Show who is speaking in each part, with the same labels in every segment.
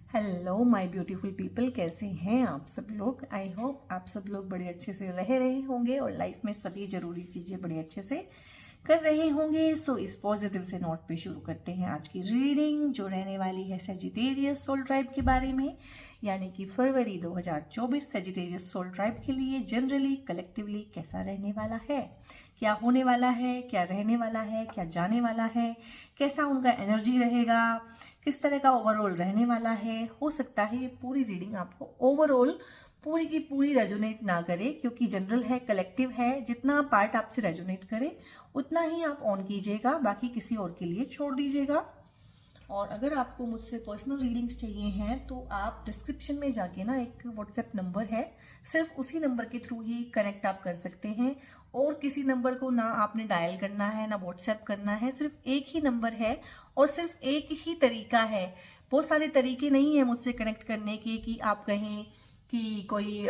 Speaker 1: Hello my beautiful people, कैसे हैं आप सब लोग। आई होप आप सब लोग बड़े अच्छे से रह रहे होंगे और लाइफ में सभी जरूरी चीज़ें बड़े अच्छे से कर रहे होंगे। सो इस पॉजिटिव से नोट पे शुरू करते हैं आज की रीडिंग, जो रहने वाली है सेजिटेरियस सोल ट्राइब के बारे में, यानी कि फरवरी 2024 सेजिटेरियस सोल ट्राइब के लिए जनरली कलेक्टिवली कैसा रहने वाला है, क्या होने वाला है, क्या रहने वाला है, क्या जाने वाला है, कैसा उनका एनर्जी रहेगा, किस तरह का ओवरऑल रहने वाला है। हो सकता है ये पूरी रीडिंग आपको ओवरऑल पूरी की पूरी रेजोनेट ना करे, क्योंकि जनरल है, कलेक्टिव है। जितना पार्ट आपसे रेजोनेट करे उतना ही आप ऑन कीजिएगा, बाकी किसी और के लिए छोड़ दीजिएगा। और अगर आपको मुझसे पर्सनल रीडिंग्स चाहिए हैं तो आप डिस्क्रिप्शन में जाके ना एक व्हाट्सएप नंबर है, सिर्फ उसी नंबर के थ्रू ही कनेक्ट आप कर सकते हैं। और किसी नंबर को ना आपने डायल करना है ना व्हाट्सएप करना है, सिर्फ एक ही नंबर है और सिर्फ एक ही तरीका है। बहुत सारे तरीके नहीं है मुझसे कनेक्ट करने के, कि आप कहें कि कोई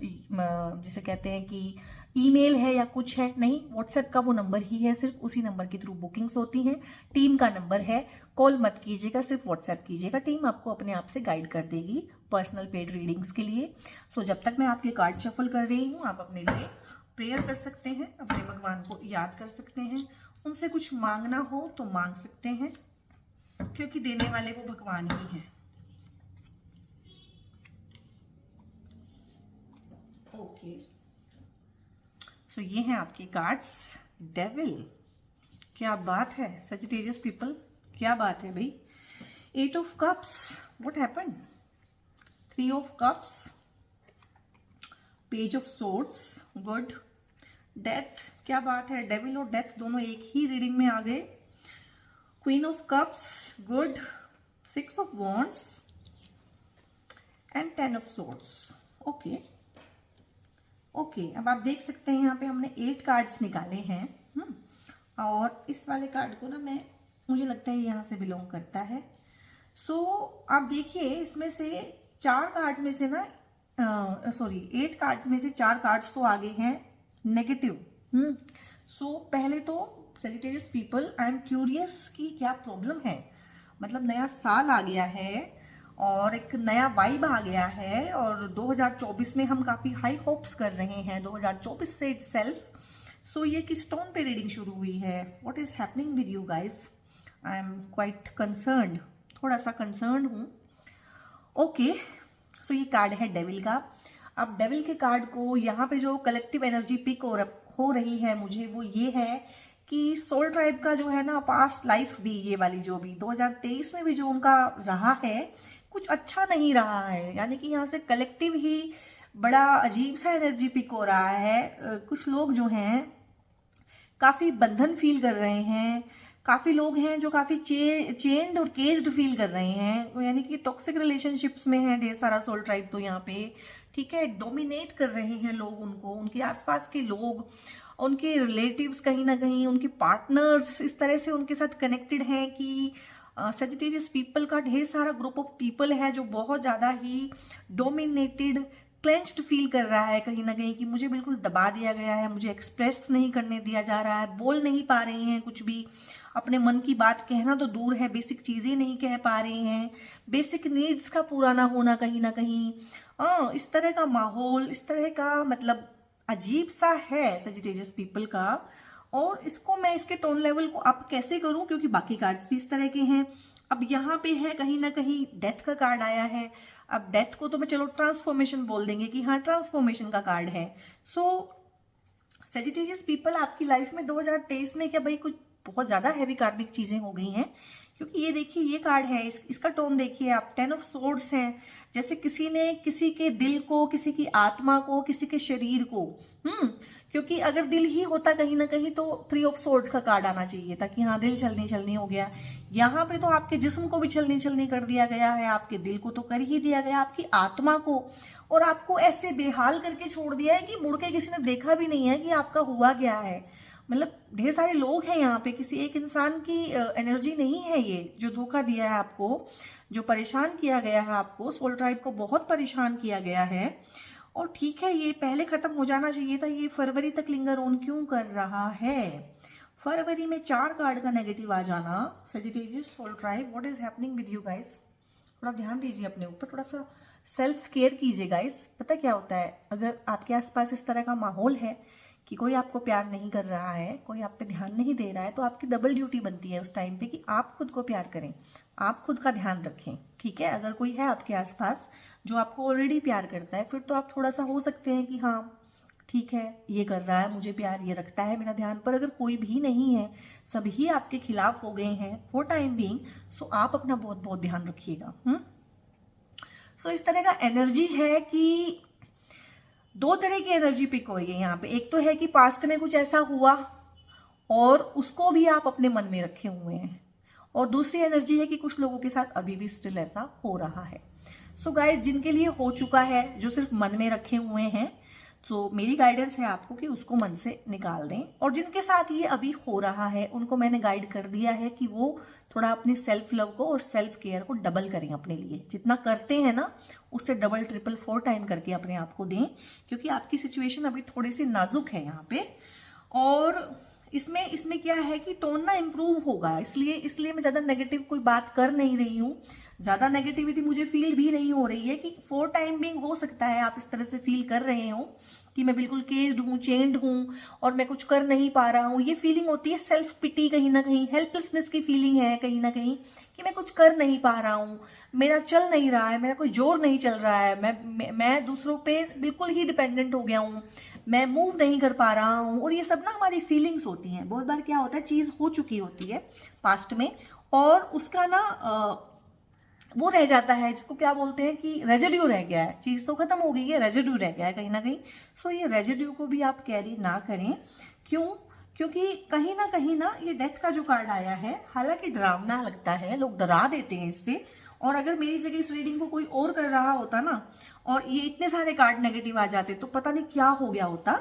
Speaker 1: जिसे कहते हैं कि ईमेल है या कुछ है, नहीं। व्हाट्सएप का वो नंबर ही है, सिर्फ उसी नंबर के थ्रू बुकिंग्स होती हैं। टीम का नंबर है, कॉल मत कीजिएगा, सिर्फ व्हाट्सएप कीजिएगा। टीम आपको अपने आप से गाइड कर देगी पर्सनल पेड रीडिंग्स के लिए। सो जब तक मैं आपके कार्ड शफल कर रही हूँ, आप अपने लिए प्रेयर कर सकते हैं, अपने भगवान को याद कर सकते हैं, उनसे कुछ मांगना हो तो मांग सकते हैं, क्योंकि देने वाले वो भगवान ही हैं। ओके, सो ये हैं आपके कार्ड्स। डेविल, क्या बात है सजिटेरियस पीपल, क्या बात है भाई। 8 of cups, what happened. 3 of cups, page of swords, good. Death, क्या बात है। डेविल और डेथ दोनों एक ही रीडिंग में आ गए। Queen of cups, good. 6 of wands and 10 of swords. Okay okay, अब आप देख सकते हैं यहाँ पे हमने 8 कार्ड्स निकाले हैं। और इस वाले कार्ड को ना मुझे लगता है यहाँ से बिलोंग करता है। सो आप देखिए, इसमें से 4 कार्ड में से ना 8 कार्ड में से 4 कार्ड्स तो आगे हैं नेगेटिव। सो पहले तो Sagittarius people, I am curious कि क्या प्रॉब्लम है। मतलब नया साल आ गया है और एक नया वाइब आ गया है, और 2024 में हम काफी हाई होप्स कर रहे हैं 2024 से इटसेल्फ। सो ये किस टोन पे रीडिंग शुरू हुई है, what is happening with you guys. I am quite concerned, थोड़ा सा कंसर्न्ड हूँ। ओके, सो ये कार्ड है डेविल का। अब डेविल के कार्ड को यहाँ पे जो कलेक्टिव एनर्जी पिक हो रही है मुझे, वो ये है कि सोल ट्राइब का जो है ना पास्ट लाइफ भी, ये वाली जो भी 2023 में भी जो उनका रहा है, कुछ अच्छा नहीं रहा है। यानी कि यहाँ से कलेक्टिव ही बड़ा अजीब सा एनर्जी पिक हो रहा है। कुछ लोग जो हैं काफी बंधन फील कर रहे हैं, काफी लोग हैं जो काफी चेन्ड और केज्ड फील कर रहे हैं, यानी कि टॉक्सिक रिलेशनशिप्स में है ढेर सारा सोल ट्राइब तो यहाँ पे। ठीक है, डोमिनेट कर रहे हैं लोग उनको, उनके आसपास के लोग, उनके रिलेटिव्स, कहीं ना कहीं उनके पार्टनर्स इस तरह से उनके साथ कनेक्टेड हैं कि सेजिटेरियस पीपल का ढेर सारा ग्रुप ऑफ पीपल है जो बहुत ज़्यादा ही डोमिनेटेड, क्लेंच्ड फील कर रहा है कहीं ना कहीं, कि मुझे बिल्कुल दबा दिया गया है, मुझे एक्सप्रेस नहीं करने दिया जा रहा है, बोल नहीं पा रहे हैं कुछ भी, अपने मन की बात कहना तो दूर है, बेसिक चीज़ें नहीं कह पा रहे हैं, बेसिक नीड्स का पूरा ना होना कहीं ना कहीं। इस तरह का माहौल, इस तरह का मतलब अजीब सा है सेजिटेरियस पीपल का। और इसको मैं इसके टोन लेवल को अप कैसे करूं, क्योंकि बाकी कार्ड्स भी इस तरह के हैं। अब यहाँ पे है कहीं ना कहीं डेथ का कार्ड आया है। अब डेथ को तो मैं चलो ट्रांसफॉर्मेशन बोल देंगे कि हाँ ट्रांसफॉर्मेशन का कार्ड है। सो सेजिटेरियस पीपल, आपकी लाइफ में 2023 में क्या भाई कुछ बहुत ज्यादा हैवी कार्मिक चीजें हो गई हैं, क्योंकि ये देखिए ये कार्ड है, इसका टोन देखिए आप, 10 ऑफ सोर्ड्स है। जैसे किसी ने किसी के दिल को, किसी की आत्मा को, किसी के शरीर को, क्योंकि अगर दिल ही होता कहीं ना कहीं तो 3 ऑफ सोर्ड्स का कार्ड आना चाहिए था कि हाँ दिल छलनी छलनी हो गया। यहाँ पे तो आपके जिस्म को भी छलनी छलनी कर दिया गया है, आपके दिल को तो कर ही दिया गया, आपकी आत्मा को, और आपको ऐसे बेहाल करके छोड़ दिया है कि मुड़ के किसी ने देखा भी नहीं है कि आपका हुआ क्या है। मतलब ढेर सारे लोग हैं यहाँ पे, किसी एक इंसान की एनर्जी नहीं है ये जो धोखा दिया है आपको, जो परेशान किया गया है आपको। सोल ट्राइब को बहुत परेशान किया गया है। और ठीक है, ये पहले खत्म हो जाना चाहिए था, ये फरवरी तक लिंगर ऑन क्यों कर रहा है। फरवरी में 4 कार्ड का नेगेटिव आ जाना। Sagittarius soul tribe, what is happening with you guys. थोड़ा ध्यान दीजिए अपने ऊपर, थोड़ा सा सेल्फ केयर कीजिए गाइस। पता क्या होता है, अगर आपके आसपास इस तरह का माहौल है कि कोई आपको प्यार नहीं कर रहा है, कोई आप पे ध्यान नहीं दे रहा है, तो आपकी डबल ड्यूटी बनती है उस टाइम पे कि आप खुद को प्यार करें, आप खुद का ध्यान रखें, ठीक है। अगर कोई है आपके आसपास जो आपको ऑलरेडी प्यार करता है, फिर तो आप थोड़ा सा हो सकते हैं कि हाँ ठीक है, ये कर रहा है मुझे प्यार, ये रखता है मेरा ध्यान। पर अगर कोई भी नहीं है, सभी आपके खिलाफ हो गए हैं फॉर टाइम बीइंग, सो आप अपना बहुत बहुत ध्यान रखिएगा। सो इस तरह का एनर्जी है कि दो तरह की एनर्जी पिक हो रही है यहाँ पे। एक तो है कि पास्ट में कुछ ऐसा हुआ और उसको भी आप अपने मन में रखे हुए हैं, और दूसरी एनर्जी है कि कुछ लोगों के साथ अभी भी स्टिल ऐसा हो रहा है। सो गाइस, जिनके लिए हो चुका है, जो सिर्फ मन में रखे हुए हैं, तो मेरी गाइडेंस है आपको कि उसको मन से निकाल दें। और जिनके साथ ये अभी हो रहा है, उनको मैंने गाइड कर दिया है कि वो थोड़ा अपनी सेल्फ लव को और सेल्फ केयर को डबल करें अपने लिए। जितना करते हैं ना, उससे डबल ट्रिपल 4 टाइम करके अपने आप को दें, क्योंकि आपकी सिचुएशन अभी थोड़ी सी नाजुक है यहाँ पे। और इसमें क्या है कि टोन ना इम्प्रूव होगा, इसलिए मैं ज़्यादा नेगेटिव कोई बात कर नहीं रही हूँ। ज़्यादा नेगेटिविटी मुझे फील भी नहीं हो रही है कि फॉर टाइम बीइंग हो सकता है आप इस तरह से फील कर रहे हो कि मैं बिल्कुल केज्ड हूँ, चेंड हूँ और मैं कुछ कर नहीं पा रहा हूँ। ये फीलिंग होती है सेल्फ पिटी, कहीं ना कहीं हेल्पलेसनेस की फीलिंग है कहीं ना कहीं, कि मैं कुछ कर नहीं पा रहा हूँ, मेरा चल नहीं रहा है, मेरा कोई जोर नहीं चल रहा है, मैं दूसरों पे बिल्कुल ही डिपेंडेंट हो गया हूँ, मैं मूव नहीं कर पा रहा हूँ। और ये सब ना हमारी फीलिंग्स होती हैं। बहुत बार क्या होता है, चीज़ हो चुकी होती है पास्ट में और उसका ना वो रह जाता है, जिसको क्या बोलते हैं कि रेजिड्यू रह गया है। चीज़ तो खत्म हो गई है, रेजिड्यू रह गया है कहीं ना कहीं। सो ये रेजिड्यू को भी आप कैरी ना करें। क्यों? क्योंकि कहीं ना ये डेथ का जो कार्ड आया है, हालांकि डरावना लगता है, लोग डरा देते हैं इससे। और अगर मेरी जगह इस रीडिंग को कोई और कर रहा होता ना, और ये इतने सारे कार्ड नेगेटिव आ जाते, तो पता नहीं क्या हो गया होता।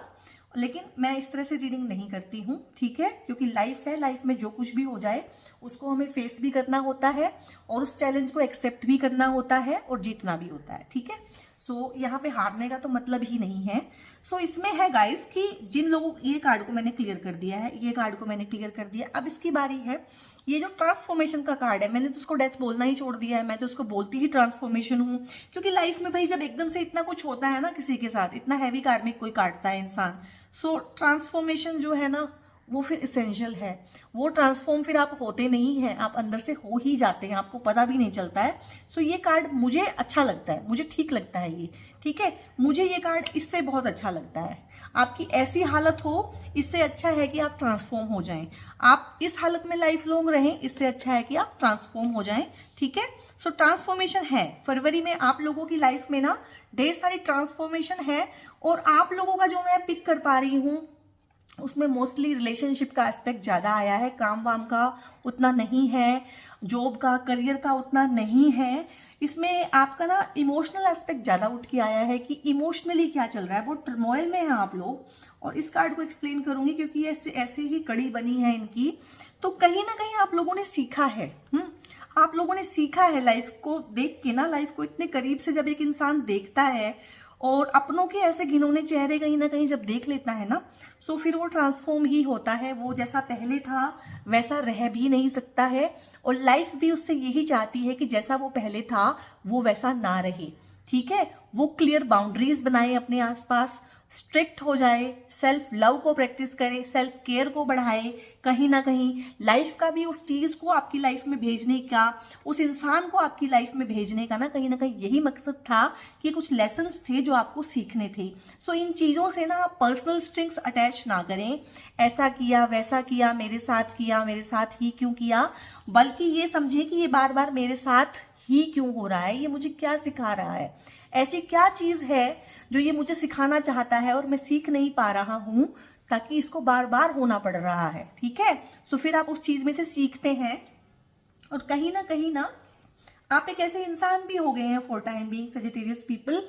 Speaker 1: लेकिन मैं इस तरह से रीडिंग नहीं करती हूँ, ठीक है, क्योंकि लाइफ है, लाइफ में जो कुछ भी हो जाए उसको हमें फेस भी करना होता है और उस चैलेंज को एक्सेप्ट भी करना होता है और जीतना भी होता है, ठीक है। सो यहाँ पे हारने का तो मतलब ही नहीं है। सो इसमें है गाइस कि जिन लोगों, ये कार्ड को मैंने क्लियर कर दिया है, ये कार्ड को मैंने क्लियर कर दिया। अब इसकी बारी है, ये जो ट्रांसफॉर्मेशन का कार्ड है, मैंने तो उसको डेथ बोलना ही छोड़ दिया है, मैं तो उसको बोलती ही ट्रांसफॉर्मेशन हूँ। क्योंकि लाइफ में भाई जब एकदम से इतना कुछ होता है ना, किसी के साथ इतना हैवी कार्मिक कोई काटता है इंसान, सो ट्रांसफॉर्मेशन जो है ना वो फिर इसेंशियल है। वो ट्रांसफॉर्म फिर आप होते नहीं हैं, आप अंदर से हो ही जाते हैं, आपको पता भी नहीं चलता है। सो ये कार्ड मुझे अच्छा लगता है, मुझे ठीक लगता है ये, ठीक है। मुझे ये कार्ड इससे बहुत अच्छा लगता है। आपकी ऐसी हालत हो, इससे अच्छा है कि आप ट्रांसफॉर्म हो जाएं। आप इस हालत में लाइफ लॉन्ग रहें, इससे अच्छा है कि आप ट्रांसफॉर्म हो जाएं, ठीक है। सो ट्रांसफॉर्मेशन है फरवरी में आप लोगों की लाइफ में ना, ढेर सारी ट्रांसफॉर्मेशन है। और आप लोगों का जो मैं पिक कर पा रही हूँ उसमें मोस्टली रिलेशनशिप का एस्पेक्ट ज़्यादा आया है, काम वाम का उतना नहीं है, जॉब का, करियर का उतना नहीं है। इसमें आपका ना इमोशनल एस्पेक्ट ज़्यादा उठ के आया है कि इमोशनली क्या चल रहा है, बहुत टर्मोइल में है आप लोग। और इस कार्ड को एक्सप्लेन करूंगी क्योंकि ऐसे ही कड़ी बनी है इनकी। तो कहीं ना कहीं आप लोगों ने सीखा है, आप लोगों ने सीखा है लाइफ को देख के ना। लाइफ को इतने करीब से जब एक इंसान देखता है और अपनों के ऐसे घिनौने चेहरे कहीं ना कहीं जब देख लेता है ना, सो फिर वो ट्रांसफॉर्म ही होता है। वो जैसा पहले था वैसा रह भी नहीं सकता है, और लाइफ भी उससे यही चाहती है कि जैसा वो पहले था वो वैसा ना रहे, ठीक है। वो क्लियर बाउंड्रीज बनाए अपने आसपास, स्ट्रिक्ट हो जाए, सेल्फ लव को प्रैक्टिस करे, सेल्फ केयर को बढ़ाए। कहीं ना कहीं लाइफ का भी उस चीज को आपकी लाइफ में भेजने का, उस इंसान को आपकी लाइफ में भेजने का ना कहीं यही मकसद था कि कुछ लेसन्स थे जो आपको सीखने थे। सो इन चीजों से ना आप पर्सनल स्ट्रिंग्स अटैच ना करें, ऐसा किया वैसा किया, मेरे साथ ही क्यों किया, बल्कि ये समझे कि ये बार बार मेरे साथ ही क्यों हो रहा है, ये मुझे क्या सिखा रहा है, ऐसी क्या चीज है जो ये मुझे सिखाना चाहता है और मैं सीख नहीं पा रहा हूं, ताकि इसको बार बार होना पड़ रहा है, ठीक है। सो फिर आप उस चीज में से सीखते हैं। और कहीं ना आप एक ऐसे इंसान भी हो गए हैं for time being Sagittarius people,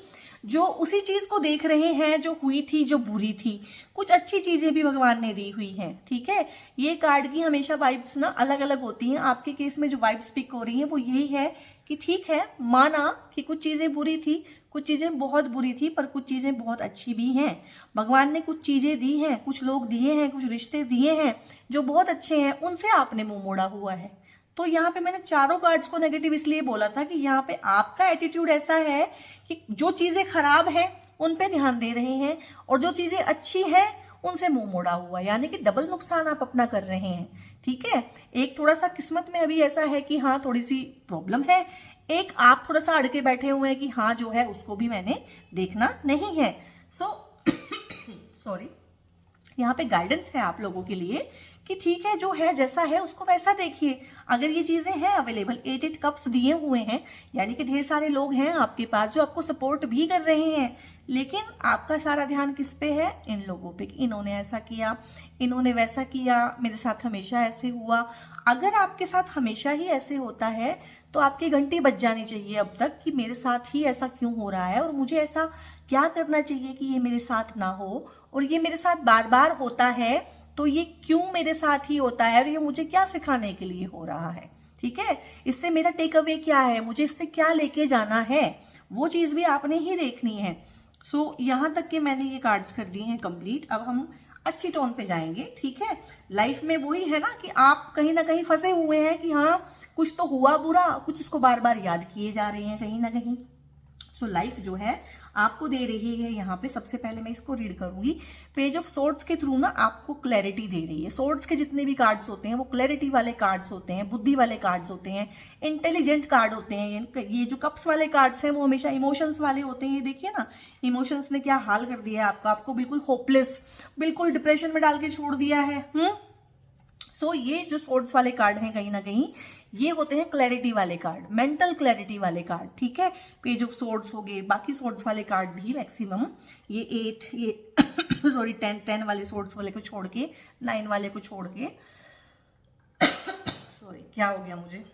Speaker 1: जो उसी चीज को देख रहे हैं जो हुई थी, जो बुरी थी। कुछ अच्छी चीजें भी भगवान ने दी हुई हैं, ठीक है। ये कार्ड की हमेशा वाइब्स ना अलग अलग होती हैं। आपके केस में जो वाइब्स पिक हो रही हैं वो यही है कि ठीक है, माना कि कुछ चीजें बुरी थी, कुछ चीजें बहुत बुरी थी, पर कुछ चीजें बहुत अच्छी भी हैं। भगवान ने कुछ चीजें दी हैं, कुछ लोग दिए हैं, कुछ रिश्ते दिए हैं जो बहुत अच्छे हैं, उनसे आपने मुंह मोड़ा हुआ है। तो यहाँ पे मैंने चारों कार्ड्स को नेगेटिव इसलिए बोला था कि यहाँ पे आपका एटीट्यूड ऐसा है कि जो चीजें खराब है उन पे ध्यान दे रहे हैं और जो चीजें अच्छी है उनसे मुंह मोड़ा हुआ, यानी कि डबल नुकसान आप अपना कर रहे हैं। ठीक है, एक थोड़ा सा किस्मत में अभी ऐसा है कि हाँ थोड़ी सी प्रॉब्लम है, एक आप थोड़ा सा अड़के बैठे हुए हैं कि हाँ जो है उसको भी मैंने देखना नहीं है। सॉरी, यहाँ पे गाइडेंस है आप लोगों के लिए कि ठीक है जो है जैसा है उसको वैसा देखिए। अगर ये चीजें हैं अवेलेबल, 8 कप्स दिए हुए हैं, यानी कि ढेर सारे लोग हैं आपके पास जो आपको सपोर्ट भी कर रहे हैं, लेकिन आपका सारा ध्यान किस पे है? इन लोगों पे, इन्होंने ऐसा किया, इन्होंने वैसा किया, मेरे साथ हमेशा ऐसे हुआ। अगर आपके साथ हमेशा ही ऐसे होता है तो आपकी घंटी बज जानी चाहिए अब तक कि मेरे साथ ही ऐसा क्यों हो रहा है और मुझे ऐसा क्या करना चाहिए कि ये मेरे साथ ना हो, और ये मेरे साथ बार बार होता है तो ये क्यों मेरे साथ ही होता है और ये मुझे क्या सिखाने के लिए हो रहा है। ठीक है, इससे मेरा टेक अवे क्या है, मुझे इससे क्या लेके जाना है, वो चीज भी आपने ही देखनी है। सो यहाँ तक कि मैंने ये कार्ड्स कर दिए हैं कंप्लीट। अब हम अच्छी टोन पे जाएंगे। ठीक है, लाइफ में वही है ना कि आप कहीं ना कहीं फंसे हुए हैं कि हाँ कुछ तो हुआ बुरा, कुछ उसको बार बार याद किए जा रहे हैं कहीं ना कहीं। सो लाइफ जो है आपको दे रही है, यहाँ पे सबसे पहले मैं इसको रीड करूंगी। पेज ऑफ सोर्ड्स के थ्रू ना आपको क्लैरिटी दे रही है। सोर्ड्स के जितने भी कार्ड्स होते हैं वो क्लैरिटी वाले कार्ड्स होते हैं, बुद्धि वाले कार्ड्स होते हैं, इंटेलिजेंट कार्ड होते हैं। ये जो कप्स वाले कार्ड्स हैं वो हमेशा इमोशंस वाले होते हैं। ये देखिए ना, इमोशंस ने क्या हाल कर दिया है आपको बिल्कुल होपलेस, बिल्कुल डिप्रेशन में डाल के छोड़ दिया है। सो ये जो सोर्ड्स वाले कार्ड हैं कहीं ना कहीं ये होते हैं क्लैरिटी वाले कार्ड, मेंटल क्लैरिटी वाले कार्ड। ठीक है, पेज ऑफ सोर्ड्स हो गए, बाकी सोर्ड्स वाले कार्ड भी मैक्सिमम ये 8 ये सॉरी 10 वाले सोर्ड्स वाले को छोड़ के, 9 वाले को छोड़ के सॉरी क्या हो गया मुझे,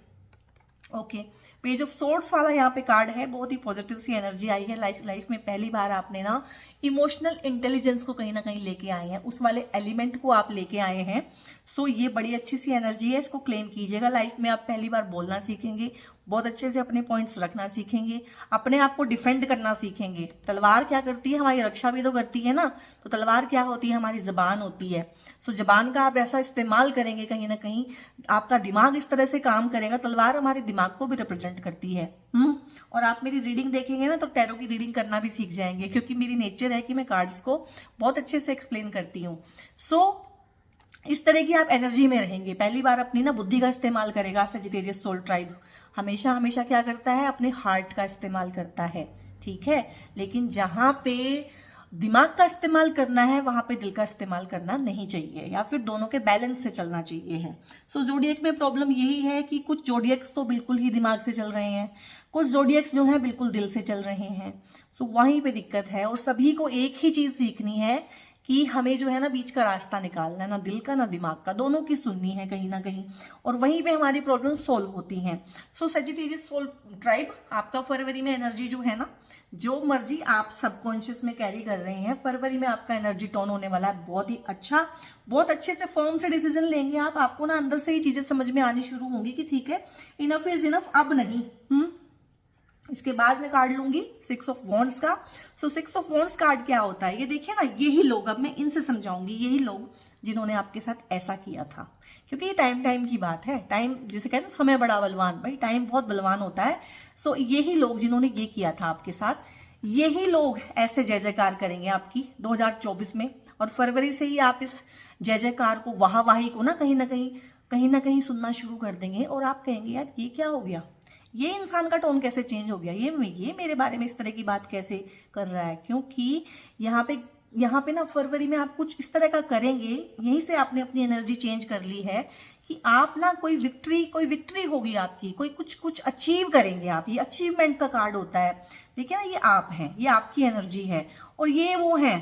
Speaker 1: ओके पेज ऑफ सोर्ड्स वाला यहाँ पे कार्ड है। बहुत ही पॉजिटिव सी एनर्जी आई है। लाइफ में पहली बार आपने ना इमोशनल इंटेलिजेंस को कहीं ना कहीं लेके आए हैं, उस वाले एलिमेंट को आप लेके आए हैं। सो ये बड़ी अच्छी सी एनर्जी है, इसको क्लेम कीजिएगा। लाइफ में आप पहली बार बोलना सीखेंगे, बहुत अच्छे से अपने पॉइंट्स रखना सीखेंगे, अपने आप को डिफेंड करना सीखेंगे। तलवार क्या करती है, हमारी रक्षा भी तो करती है ना, तो तलवार क्या होती है, हमारी जबान होती है। सो जबान का आप ऐसा इस्तेमाल करेंगे, कहीं ना कहीं आपका दिमाग इस तरह से काम करेगा। तलवार हमारे दिमाग को भी रिप्रेजेंट करती है। और आप मेरी रीडिंग देखेंगे ना तो टैरो की रीडिंग करना भी सीख जाएंगे, क्योंकि मेरी नेचर है कि मैं कार्ड्स को बहुत अच्छे से एक्सप्लेन करती हूँ। सो इस तरह की आप एनर्जी में रहेंगे। पहली बार अपनी ना बुद्धि का इस्तेमाल करेगा। सजिटेरियस सोल ट्राइब हमेशा हमेशा क्या करता है, अपने हार्ट का इस्तेमाल करता है। ठीक है, लेकिन जहां पे दिमाग का इस्तेमाल करना है वहां पे दिल का इस्तेमाल करना नहीं चाहिए, या फिर दोनों के बैलेंस से चलना चाहिए है। सो जोडिएक में प्रॉब्लम यही है कि कुछ जोडिएक्स तो बिल्कुल ही दिमाग से चल रहे हैं, कुछ जोडिएक्स जो है बिल्कुल दिल से चल रहे हैं। सो वहीं पे दिक्कत है। और सभी को एक ही चीज सीखनी है कि हमें जो है ना बीच का रास्ता निकालना है, ना दिल का ना दिमाग का, दोनों की सुननी है कहीं ना कहीं, और वहीं पे हमारी प्रॉब्लम सोल्व होती हैं। सो सजिटेरियस सोल ट्राइब, आपका फरवरी में एनर्जी जो है ना, जो मर्जी आप सबकॉन्शियस में कैरी कर रहे हैं, फरवरी में आपका एनर्जी टोन होने वाला है बहुत ही अच्छा। बहुत अच्छे से फर्म से डिसीजन लेंगे आप, आपको ना अंदर से ही चीजें समझ में आनी शुरू होंगी कि ठीक है इनफ इज इनफ, अब नहीं। इसके बाद मैं कार्ड लूंगी 6 ऑफ वॉन्ड्स का। सो 6 ऑफ वॉन्ड्स कार्ड क्या होता है, ये देखिए ना, यही लोग, अब मैं इनसे समझाऊंगी, यही लोग जिन्होंने आपके साथ ऐसा किया था, क्योंकि ये टाइम की बात है। टाइम जिसे कहते हैं समय बड़ा बलवान, भाई टाइम बहुत बलवान होता है। सो यही लोग जिन्होंने ये किया था आपके साथ, यही लोग ऐसे जय जयकार करेंगे आपकी 2024 में। और फरवरी से ही आप इस जय जयकार को, वाहवाही को ना कहीं ना कहीं सुनना शुरू कर देंगे, और आप कहेंगे यार ये क्या हो गया, ये इंसान का टोन कैसे चेंज हो गया, ये मेरे बारे में इस तरह की बात कैसे कर रहा है। क्योंकि यहाँ पे ना फरवरी में आप कुछ इस तरह का करेंगे, यहीं से आपने अपनी एनर्जी चेंज कर ली है कि आप ना कोई विक्ट्री होगी आपकी, कोई कुछ अचीव करेंगे आप। ये अचीवमेंट का कार्ड होता है, देखिए ना, ये आप हैं, ये आपकी एनर्जी है, और ये वो हैं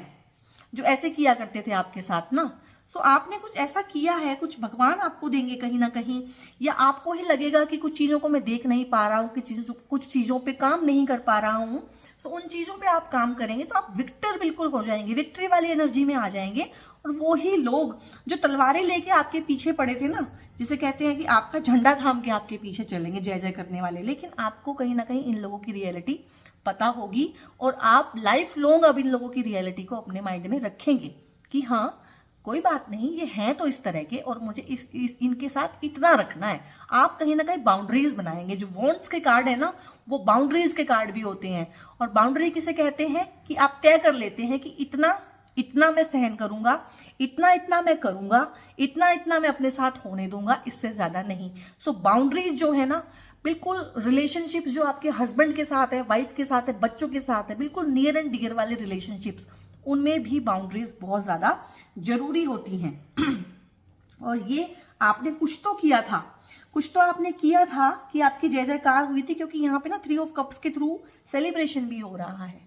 Speaker 1: जो ऐसे किया करते थे आपके साथ ना। सो आपने कुछ ऐसा किया है, कुछ भगवान आपको देंगे कहीं ना कहीं, या आपको ही लगेगा कि कुछ चीजों को मैं देख नहीं पा रहा हूँ, कि कुछ चीजों पे काम नहीं कर पा रहा हूँ। सो उन चीजों पे आप काम करेंगे तो आप विक्टर बिल्कुल हो जाएंगे, विक्ट्री वाली एनर्जी में आ जाएंगे। और वो ही लोग जो तलवारें लेके आपके पीछे पड़े थे ना, जिसे कहते हैं कि आपका झंडा थाम के आपके पीछे चलेंगे जय जय करने वाले, लेकिन आपको कहीं ना कहीं इन लोगों की रियलिटी पता होगी, और आप लाइफ लॉन्ग अब इन लोगों की रियलिटी को अपने माइंड में रखेंगे कि हाँ कोई बात नहीं, ये हैं तो इस तरह के, और मुझे इनके साथ इतना रखना है। आप कहीं ना कहीं बाउंड्रीज बनाएंगे। जो वॉन्ट्स के कार्ड है ना, वो बाउंड्रीज के कार्ड भी होते हैं। और बाउंड्री किसे कहते हैं कि आप तय कर लेते हैं कि इतना इतना मैं सहन करूंगा, इतना इतना मैं करूंगा, इतना इतना मैं अपने साथ होने दूंगा, इससे ज्यादा नहीं। सो बाउंड्रीज जो है ना, बिल्कुल रिलेशनशिप्स जो आपके हस्बैंड के साथ है, वाइफ के साथ है, बच्चों के साथ है, बिल्कुल नियर एंड डियर वाले रिलेशनशिप्स, उनमें भी बाउंड्रीज बहुत ज्यादा जरूरी होती हैं। और ये आपने कुछ तो किया था, कुछ तो आपने किया था कि आपकी जय जयकार हुई थी, क्योंकि यहाँ पे ना 3 ऑफ कप्स के थ्रू सेलिब्रेशन भी हो रहा है।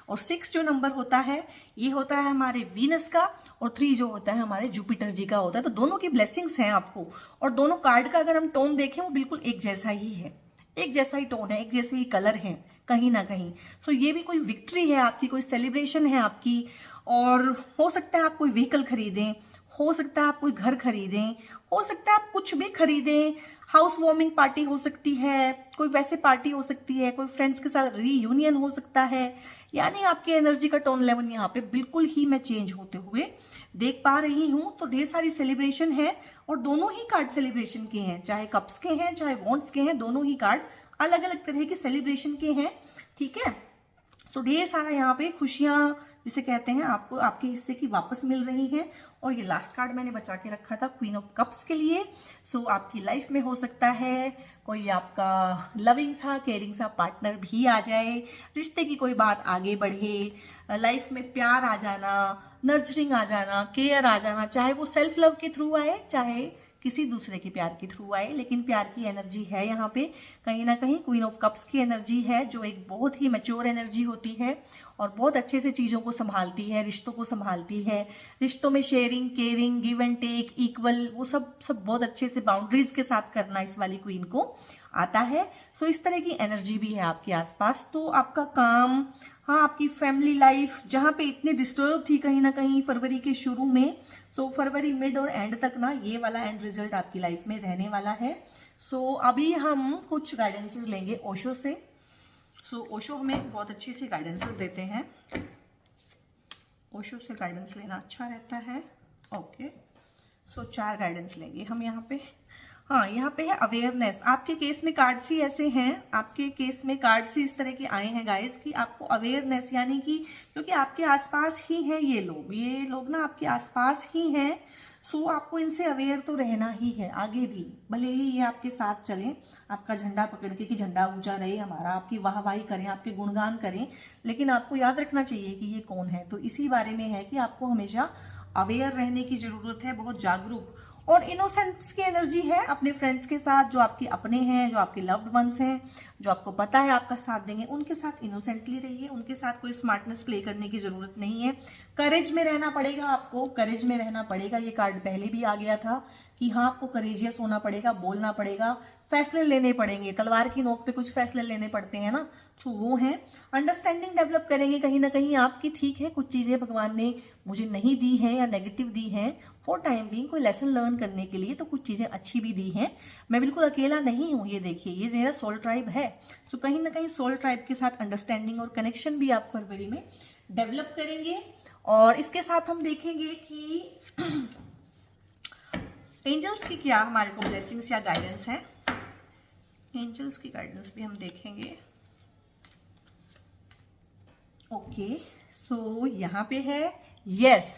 Speaker 1: और 6 जो नंबर होता है, ये होता है हमारे वीनस का, और 3 जो होता है हमारे जुपिटर जी का होता है। तो दोनों की ब्लेसिंग्स हैं आपको, और दोनों कार्ड का अगर हम टोन देखें वो बिल्कुल एक जैसा ही है, एक जैसा ही टोन है, एक जैसे ही कलर है कहीं ना कहीं। सो ये भी कोई विक्ट्री है आपकी, कोई सेलिब्रेशन है आपकी। और हो सकता है आप कोई व्हीकल खरीदें, हो सकता है आप कोई घर खरीदें, हो सकता है आप कुछ भी खरीदें। हाउस वार्मिंग पार्टी हो सकती है, कोई वैसे पार्टी हो सकती है, कोई फ्रेंड्स के साथ रीयूनियन हो सकता है। यानी आपकी एनर्जी का टोन लेवल यहाँ पे बिल्कुल ही मैं चेंज होते हुए देख पा रही हूँ। तो ढेर सारी सेलिब्रेशन है, और दोनों ही कार्ड सेलिब्रेशन के हैं, चाहे कप्स के हैं चाहे वॉन्ट्स के हैं, दोनों ही कार्ड अलग अलग तरह के सेलिब्रेशन के हैं। ठीक है, सो ढेर सारा यहाँ पे खुशियां जिसे कहते हैं आपको आपके हिस्से की वापस मिल रही हैं। और ये लास्ट कार्ड मैंने बचा के रखा था क्वीन ऑफ कप्स के लिए। सो आपकी लाइफ में हो सकता है कोई आपका लविंग सा केयरिंग सा पार्टनर भी आ जाए, रिश्ते की कोई बात आगे बढ़े, लाइफ में प्यार आ जाना, नर्चरिंग आ जाना, केयर आ जाना, चाहे वो सेल्फ लव के थ्रू आए चाहे किसी दूसरे के प्यार के थ्रू आए, लेकिन प्यार की एनर्जी है यहाँ पे कहीं ना कहीं। क्वीन ऑफ कप्स की एनर्जी है जो एक बहुत ही मैच्योर एनर्जी होती है, और बहुत अच्छे से चीज़ों को संभालती है, रिश्तों को संभालती है। रिश्तों में sharing, caring, give and take, equal, वो सब बहुत अच्छे से बाउंड्रीज के साथ करना इस वाली क्वीन को आता है। सो इस तरह की एनर्जी भी है आपके आसपास। तो आपका काम, हाँ, आपकी फैमिली लाइफ जहाँ पे इतनी डिस्टर्ब थी कहीं ना कहीं फरवरी के शुरू में, सो फरवरी मिड और एंड तक ना ये वाला एंड रिजल्ट आपकी लाइफ में रहने वाला है। सो अभी हम कुछ गाइडेंसेस लेंगे ओशो से। सो ओशो हमें बहुत अच्छी सी गाइडेंसेस देते हैं, ओशो से गाइडेंस लेना अच्छा रहता है। ओके, सो 4 गाइडेंस लेंगे हम यहाँ पे। हाँ, यहाँ पे है अवेयरनेस। आपके केस में कार्ड्स ही ऐसे हैं, आपके केस में कार्ड्स ही इस तरह के आए हैं गाइस कि आपको अवेयरनेस, यानी कि क्योंकि आपके आसपास ही हैं ये लोग ना आपके आसपास ही हैं। सो आपको इनसे अवेयर तो रहना ही है आगे भी, भले ही ये आपके साथ चलें, आपका झंडा पकड़ के कि झंडा ऊंचा रहे हमारा, आपकी वाहवाही करें, आपके गुणगान करें, लेकिन आपको याद रखना चाहिए कि ये कौन है। तो इसी बारे में है कि आपको हमेशा अवेयर रहने की जरूरत है, बहुत जागरूक। और इनोसेंस की एनर्जी है अपने फ्रेंड्स के साथ, जो आपके अपने हैं, जो आपके लव्ड वंस हैं, जो आपको पता है आपका साथ देंगे, उनके साथ इनोसेंटली रहिए, उनके साथ कोई स्मार्टनेस प्ले करने की जरूरत नहीं है। करेज में रहना पड़ेगा आपको, करेज में रहना पड़ेगा। ये कार्ड पहले भी आ गया था कि हाँ, आपको करेजियस होना पड़ेगा, बोलना पड़ेगा, फैसले लेने पड़ेंगे, तलवार की नोक पे कुछ फैसले लेने पड़ते हैं ना, तो वो है। अंडरस्टैंडिंग डेवलप करेंगे कहीं ना कहीं आपकी। ठीक है, कुछ चीजें भगवान ने मुझे नहीं दी है या नेगेटिव दी है फॉर टाइम बीइंग, कोई लेसन लर्न करने के लिए, तो कुछ चीजें अच्छी भी दी हैं। मैं बिल्कुल अकेला नहीं हूँ, ये देखिए, ये मेरा सोल ट्राइब है। सो कहीं ना कहीं सोल ट्राइब के साथ अंडरस्टैंडिंग और कनेक्शन भी आप फरवरी में डेवलप करेंगे। और इसके साथ हम देखेंगे कि एंजल्स की क्या हमारे को ब्लेसिंग्स या गाइडेंस है। एंजल्स की गाइडेंस भी हम देखेंगे। ओके, सो यहाँ पे है यस,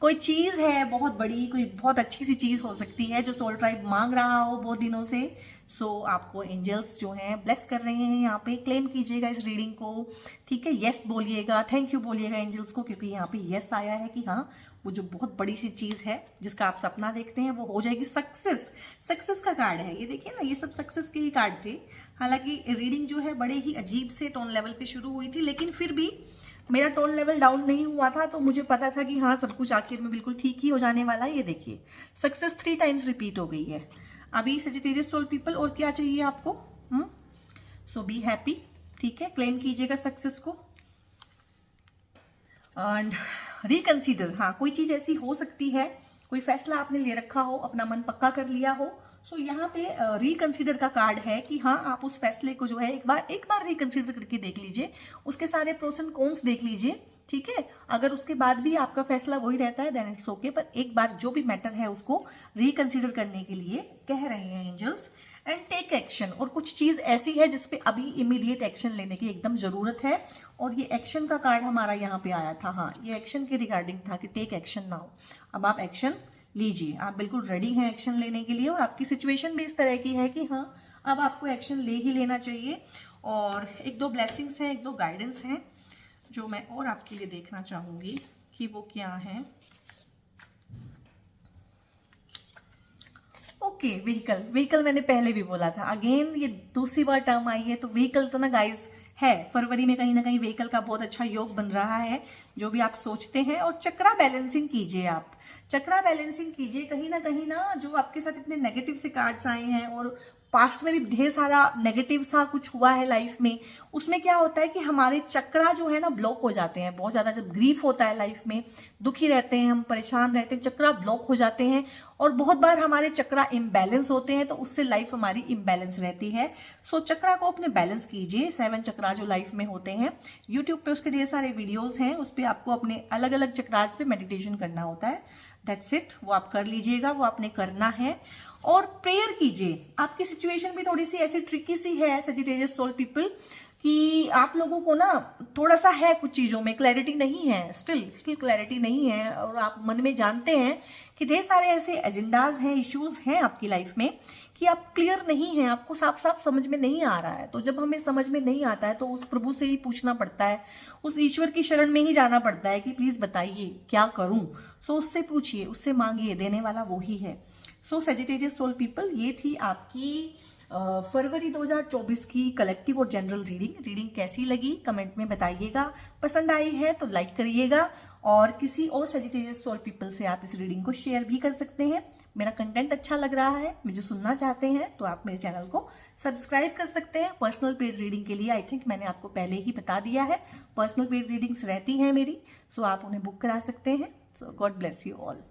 Speaker 1: कोई चीज है बहुत बड़ी, कोई बहुत अच्छी सी चीज हो सकती है जो सोल ट्राइब मांग रहा हो बहुत दिनों से। सो आपको एंजल्स जो हैं ब्लेस कर रहे हैं, यहाँ पे क्लेम कीजिएगा इस रीडिंग को। ठीक है, यस बोलिएगा, थैंक यू बोलिएगा एंजल्स को, क्योंकि यहाँ पे यस आया है कि हाँ, वो जो बहुत बड़ी सी चीज है जिसका आप सपना देखते हैं वो हो जाएगी। सक्सेस का कार्ड है ये, देखिए ना, ये सब सक्सेस के ही कार्ड थे। हालांकि रीडिंग जो है बड़े ही अजीब से टोन लेवल पे शुरू हुई थी, लेकिन फिर भी मेरा टोन लेवल डाउन नहीं हुआ था, तो मुझे पता था कि हाँ, सब कुछ आखिर में बिल्कुल ठीक ही हो जाने वाला है। ये देखिए, सक्सेस 3 टाइम्स रिपीट हो गई है। अभी सजिटेरियस सोल पीपल, और क्या चाहिए आपको? सो बी हैप्पी। ठीक है, क्लेम कीजिएगा सक्सेस को एंड रिकंसीडर। हाँ, कोई चीज ऐसी हो सकती है कोई फैसला आपने ले रखा हो, अपना मन पक्का कर लिया हो, सो यहाँ पे रिकंसीडर का कार्ड है कि हाँ आप उस फैसले को जो है एक बार रिकंसीडर करके देख लीजिए, उसके सारे प्रोस एंड कॉन्स देख लीजिए, ठीक है। अगर उसके बाद भी आपका फैसला वही रहता है देन इट्स ओके, पर एक बार जो भी मैटर है उसको रिकंसीडर करने के लिए कह रहे हैं एंजल्स। एंड टेक एक्शन, और कुछ चीज ऐसी है जिसपे अभी इमीडिएट एक्शन लेने की एकदम जरूरत है, और ये एक्शन का कार्ड हमारा यहाँ पे आया था। हाँ, ये एक्शन के रिगार्डिंग था कि टेक एक्शन नाउ, अब आप एक्शन लीजिए, आप बिल्कुल रेडी हैं एक्शन लेने के लिए, और आपकी सिचुएशन भी इस तरह की है कि हाँ अब आपको एक्शन ले ही लेना चाहिए। और एक दो ब्लेसिंग्स हैं, एक दो गाइडेंस हैं जो मैं और आपके लिए देखना चाहूंगी कि वो क्या है। ओके, व्हीकल मैंने पहले भी बोला था, अगेन ये दूसरी बार टर्म आई है, तो व्हीकल तो ना गाइस है, फरवरी में कहीं ना कहीं व्हीकल का बहुत अच्छा योग बन रहा है, जो भी आप सोचते हैं। और चक्रा बैलेंसिंग कीजिए, आप चक्रा बैलेंसिंग कीजिए, कहीं ना जो आपके साथ इतने नेगेटिव से कार्ड्स आए हैं, और पास्ट में भी ढेर सारा नेगेटिव सा कुछ हुआ है लाइफ में, उसमें क्या होता है कि हमारे चक्रा जो है ना ब्लॉक हो जाते हैं बहुत ज्यादा। जब ग्रीफ होता है लाइफ में, दुखी रहते हैं हम, परेशान रहते हैं, चक्रा ब्लॉक हो जाते हैं, और बहुत बार हमारे चक्रा इम्बैलेंस होते हैं, तो उससे लाइफ हमारी इम्बैलेंस रहती है। सो चक्रा को अपने बैलेंस कीजिए। 7 चक्रा जो लाइफ में होते हैं, यूट्यूब पे उसके ढेर सारे वीडियोस हैं, उस पर आपको अपने अलग अलग चक्रास पे मेडिटेशन करना होता है, दैट्स इट, वो आप कर लीजिएगा, वो आपने करना है। और प्रेयर कीजिए। आपकी सिचुएशन भी थोड़ी सी ऐसी ट्रिकी सी है सजिटेरियस सोल पीपल, कि आप लोगों को ना थोड़ा सा है, कुछ चीजों में क्लैरिटी नहीं है, स्टिल क्लैरिटी नहीं है, और आप मन में जानते हैं कि ढेर सारे ऐसे एजेंडाज हैं, इश्यूज हैं आपकी लाइफ में कि आप क्लियर नहीं हैं, आपको साफ साफ समझ में नहीं आ रहा है। तो जब हमें समझ में नहीं आता है तो उस प्रभु से ही पूछना पड़ता है, उस ईश्वर की शरण में ही जाना पड़ता है कि प्लीज बताइए क्या करूं। सो उससे पूछिए, उससे मांगिए, देने वाला वो ही है। सो सजिटेरियस सोल पीपल, ये थी आपकी फरवरी 2024 की कलेक्टिव और जनरल रीडिंग कैसी लगी कमेंट में बताइएगा। पसंद आई है तो लाइक करिएगा, और किसी और सजिटेरियस सोल पीपल से आप इस रीडिंग को शेयर भी कर सकते हैं। मेरा कंटेंट अच्छा लग रहा है, मुझे सुनना चाहते हैं तो आप मेरे चैनल को सब्सक्राइब कर सकते हैं। पर्सनल पेड रीडिंग के लिए आई थिंक मैंने आपको पहले ही बता दिया है, पर्सनल पेड रीडिंग्स रहती हैं मेरी, सो आप उन्हें बुक करा सकते हैं। सो गॉड ब्लेस यू ऑल।